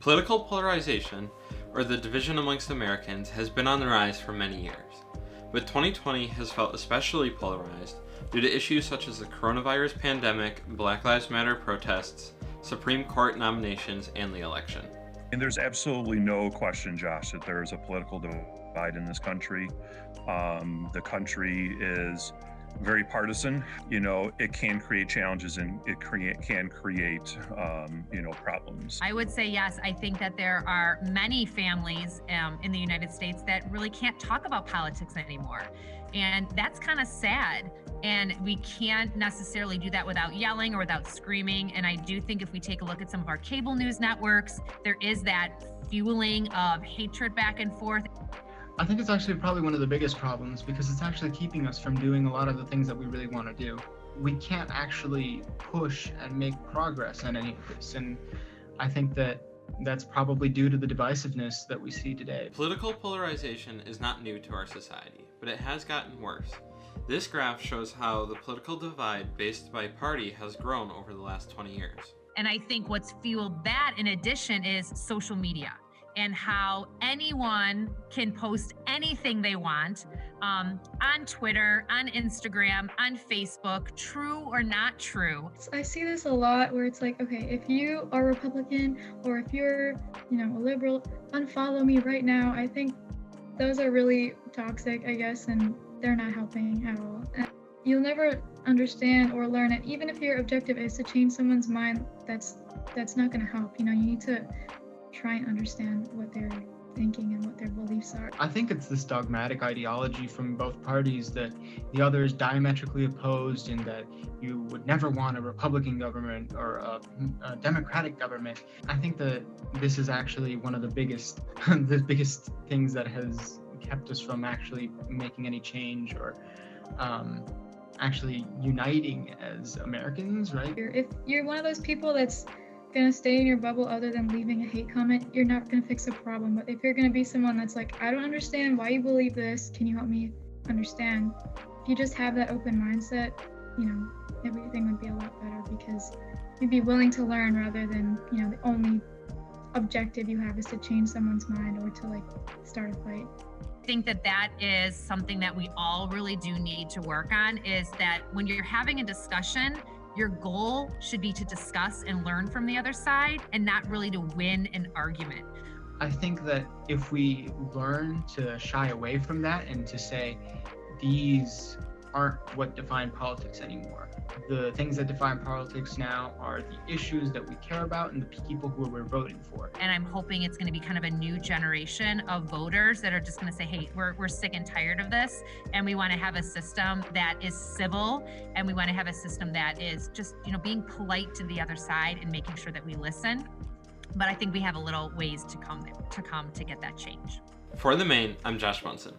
Political polarization, or the division amongst Americans, has been on the rise for many years. But 2020 has felt especially polarized due to issues such as the coronavirus pandemic, Black Lives Matter protests, Supreme Court nominations, and the election. And there's absolutely no question, Josh, that there is a political divide in this country. The country is very partisan. It can create challenges and it can create, problems. I would say yes. I think that there are many families in the United States that really can't talk about politics anymore. And that's kind of sad. And we can't necessarily do that without yelling or without screaming. And I do think if we take a look at some of our cable news networks, there is that fueling of hatred back and forth. I think it's actually probably one of the biggest problems because it's actually keeping us from doing a lot of the things that we really want to do. We can't actually push and make progress on any of this. And I think that that's probably due to the divisiveness that we see today. Political polarization is not new to our society, but it has gotten worse. This graph shows how the political divide based by party has grown over the last 20 years. And I think what's fueled that in addition is social media and how anyone can post anything they want on Twitter, on Instagram, on Facebook, true or not true. I see this a lot where it's like, okay, if you are Republican or if you're, a liberal, unfollow me right now. I think those are really toxic, I guess, and they're not helping at all. And you'll never understand or learn it. Even if your objective is to change someone's mind, that's not going to help. You need to try and understand what they're thinking and what their beliefs are. I think it's this dogmatic ideology from both parties that the other is diametrically opposed and that you would never want a Republican government or a Democratic government. I think that this is actually one of the biggest things that has kept us from actually making any change or actually uniting as Americans, right? If you're one of those people that's gonna stay in your bubble other than leaving a hate comment, you're not gonna fix a problem. But if you're gonna be someone that's like, I don't understand why you believe this, can you help me understand? If you just have that open mindset, everything would be a lot better because you'd be willing to learn rather than, the only objective you have is to change someone's mind or to start a fight. I think that is something that we all really do need to work on, is that when you're having a discussion, your goal should be to discuss and learn from the other side and not really to win an argument. I think that if we learn to shy away from that and to say, these aren't what define politics anymore. The things that define politics now are the issues that we care about and the people who we're voting for. And I'm hoping it's going to be kind of a new generation of voters that are just going to say, hey, we're sick and tired of this, and we want to have a system that is civil, and we want to have a system that is just, being polite to the other side and making sure that we listen. But I think we have a little ways to come to get that change. For The Main, I'm Josh Munson.